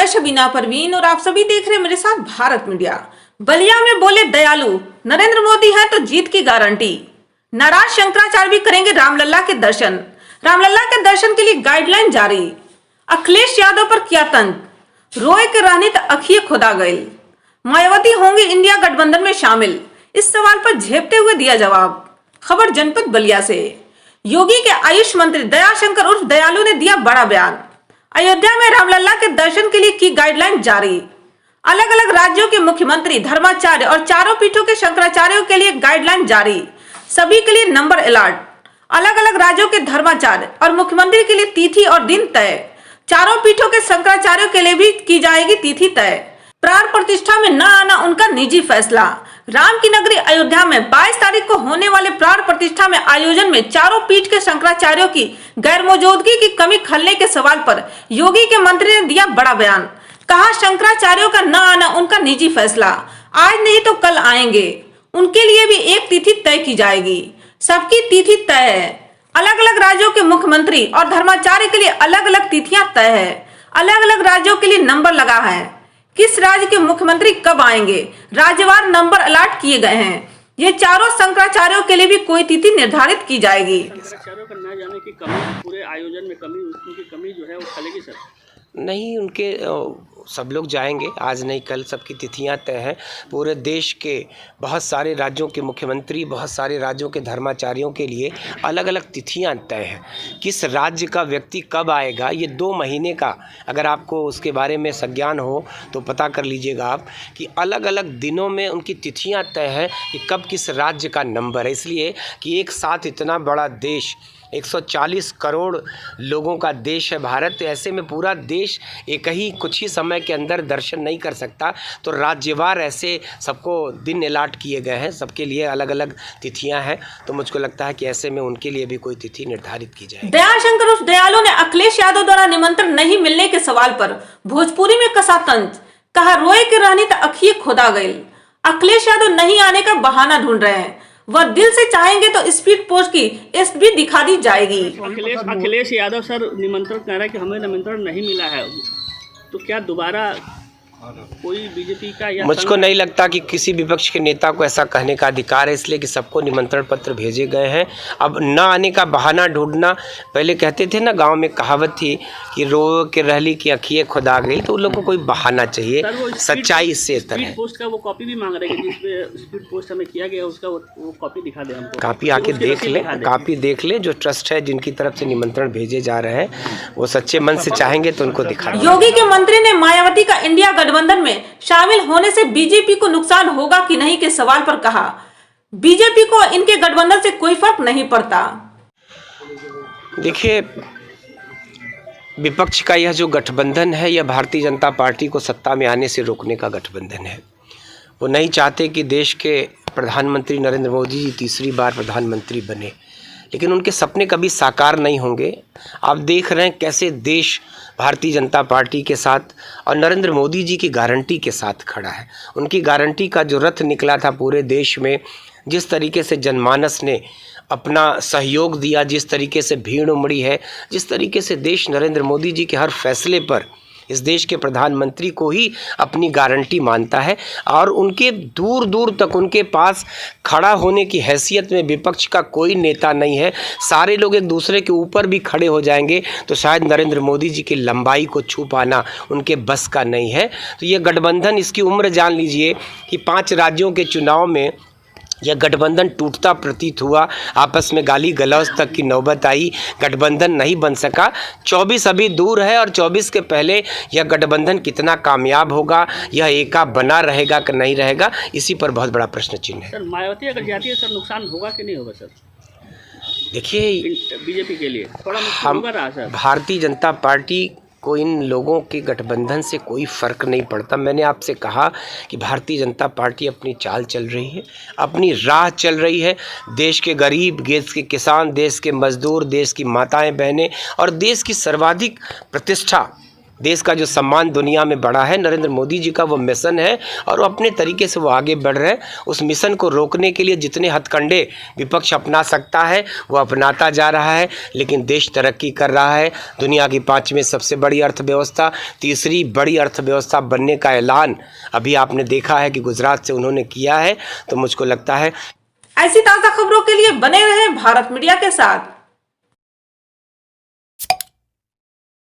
मैं शबीना परवीन और आप सभी देख रहे हैं मेरे साथ भारत मीडिया। बलिया में बोले दयालु, नरेंद्र मोदी है तो जीत की गारंटी। नाराज शंकराचार्य भी करेंगे रामलला के दर्शन। रामलला के दर्शन के लिए गाइडलाइन जारी। अखिलेश यादव पर किया तंज, रोए के रहनी तो अखिए खुदा गए। मायावती होंगी इंडिया गठबंधन में शामिल, इस सवाल पर झेपते हुए दिया जवाब। खबर जनपद बलिया से। योगी के आयुष मंत्री दयाशंकर उर्फ दयालु ने दिया बड़ा बयान। अयोध्या में रामलला के दर्शन के लिए की गाइडलाइन जारी। अलग अलग राज्यों के मुख्यमंत्री, धर्माचार्य और चारों पीठों के शंकराचार्यों के लिए गाइडलाइन जारी। सभी के लिए नंबर अलर्ट। अलग अलग राज्यों के धर्माचार्य और मुख्यमंत्री के लिए तिथि और दिन तय। चारों पीठों के शंकराचार्यों के लिए भी की जाएगी तिथि तय। प्राण प्रतिष्ठा में न आना उनका निजी फैसला। राम की नगरी अयोध्या में 22 तारीख को होने वाले प्राण प्रतिष्ठा में आयोजन में चारों पीठ के शंकराचार्यों की गैर मौजूदगी की कमी खलने के सवाल पर योगी के मंत्री ने दिया बड़ा बयान। कहा, शंकराचार्यों का न आना उनका निजी फैसला, आज नहीं तो कल आएंगे। उनके लिए भी एक तिथि तय की जाएगी। सबकी तिथि तय है। अलग अलग राज्यों के मुख्यमंत्री और धर्माचार्य के लिए अलग अलग तिथियां तय है। अलग अलग राज्यों के लिए नंबर लगा है। किस राज्य के मुख्यमंत्री कब आएंगे, राज्यवार नंबर अलॉट किए गए हैं। ये चारों शंकराचार्यों के लिए भी कोई तिथि निर्धारित की जाएगी। शंकराचार्यों का न जाने की कमी, पूरे आयोजन में कमी, उनकी कमी जो है वो खलेगी सर? नहीं, उनके सब लोग जाएंगे, आज नहीं कल सबकी तिथियां तय हैं। पूरे देश के बहुत सारे राज्यों के मुख्यमंत्री, बहुत सारे राज्यों के धर्माचार्यों के लिए अलग अलग तिथियां तय हैं। किस राज्य का व्यक्ति कब आएगा, ये 2 महीने का, अगर आपको उसके बारे में संज्ञान हो तो पता कर लीजिएगा आप कि अलग अलग दिनों में उनकी तिथियां तय हैं कि कब किस राज्य का नंबर है। इसलिए कि एक साथ इतना बड़ा देश, 140 करोड़ लोगों का देश है भारत, तो ऐसे में पूरा देश एक ही कुछ ही समय के अंदर दर्शन नहीं कर सकता। तो राज्यवार ऐसे सबको दिन अलॉट किए गए हैं, सबके लिए अलग अलग तिथियां हैं। तो मुझको लगता है कि ऐसे में उनके लिए भी कोई तिथि निर्धारित की जाए। दयाशंकर उर्फ दयालु ने अखिलेश यादव द्वारा निमंत्रण नहीं मिलने के सवाल पर भोजपुरी में कसा तंज। कहा, रोए के रहनी तो अखिए खुदा गए। अखिलेश यादव नहीं आने का बहाना ढूंढ रहे हैं। वह दिल से चाहेंगे तो स्पीड पोस्ट की भी दिखा दी जाएगी। अखिलेश यादव सर निमंत्रण कह रहा है कि हमें निमंत्रण नहीं मिला है, तो क्या दोबारा कोई बीजेपी का या मुझको नहीं लगता कि किसी विपक्ष के नेता को ऐसा कहने का अधिकार है, इसलिए कि सबको निमंत्रण पत्र भेजे गए हैं। अब न आने का बहाना ढूंढना, पहले कहते थे ना, गांव में कहावत थी कि रो के रहली की अखिए खुदा गई, तो उन लोगों को कोई बहाना चाहिए। सच्चाई इससे स्पीड पोस्ट का वो कॉपी भी मांग रहे हैं, जिसपे स्पीड पोस्ट हमें किया गया उसका वो कॉपी दिखा दे हमको। कापी आके देख ले, कापी देख ले। जो ट्रस्ट है, जिनकी तरफ से निमंत्रण भेजे जा रहे हैं, वो सच्चे मन से चाहेंगे तो उनको दिखा दें। योगी के मंत्री ने मायावती का इंडिया गठबंधन में शामिल होने से बीजेपी को नुकसान होगा कि नहीं के सवाल पर कहा, बीजेपी को इनके गठबंधन से कोई फर्क नहीं पड़ता। देखिए, विपक्ष का यह जो गठबंधन है, यह भारतीय जनता पार्टी को सत्ता में आने से रोकने का गठबंधन है। वो नहीं चाहते कि देश के प्रधानमंत्री नरेंद्र मोदी जी तीसरी बार प्रधानमंत्री बने, लेकिन उनके सपने कभी साकार नहीं होंगे। आप देख रहे हैं कैसे देश भारतीय जनता पार्टी के साथ और नरेंद्र मोदी जी की गारंटी के साथ खड़ा है। उनकी गारंटी का जो रथ निकला था पूरे देश में, जिस तरीके से जनमानस ने अपना सहयोग दिया, जिस तरीके से भीड़ उमड़ी है, जिस तरीके से देश नरेंद्र मोदी जी के हर फैसले पर इस देश के प्रधानमंत्री को ही अपनी गारंटी मानता है, और उनके दूर दूर तक उनके पास खड़ा होने की हैसियत में विपक्ष का कोई नेता नहीं है। सारे लोग एक दूसरे के ऊपर भी खड़े हो जाएंगे तो शायद नरेंद्र मोदी जी की लंबाई को छू पाना उनके बस का नहीं है। तो ये गठबंधन, इसकी उम्र जान लीजिए कि 5 राज्यों के चुनाव में यह गठबंधन टूटता प्रतीत हुआ। आपस में गाली गलौज तक की नौबत आई, गठबंधन नहीं बन सका। 24 अभी दूर है, और 24 के पहले यह गठबंधन कितना कामयाब होगा, यह एका बना रहेगा कि नहीं रहेगा, इसी पर बहुत बड़ा प्रश्न चिन्ह है। सर, मायावती अगर जाती है सर, नुकसान होगा कि नहीं होगा सर? देखिए, बीजेपी के लिए थोड़ा हम होगा रहा सर। भारतीय जनता पार्टी को इन लोगों के गठबंधन से कोई फ़र्क नहीं पड़ता। मैंने आपसे कहा कि भारतीय जनता पार्टी अपनी चाल चल रही है, अपनी राह चल रही है। देश के गरीब, देश के किसान, देश के मजदूर, देश की माताएं बहनें और देश की सर्वाधिक प्रतिष्ठा देश का जो सम्मान दुनिया में बढ़ा है, नरेंद्र मोदी जी का वो मिशन है और वो अपने तरीके से वो आगे बढ़ रहे हैं। उस मिशन को रोकने के लिए जितने हथकंडे विपक्ष अपना सकता है वो अपनाता जा रहा है, लेकिन देश तरक्की कर रहा है। दुनिया की 5वीं सबसे बड़ी अर्थव्यवस्था, तीसरी बड़ी अर्थव्यवस्था बनने का ऐलान अभी आपने देखा है कि गुजरात से उन्होंने किया है। तो मुझको लगता है ऐसी ताज़ा खबरों के लिए बने रहें भारत मीडिया के साथ।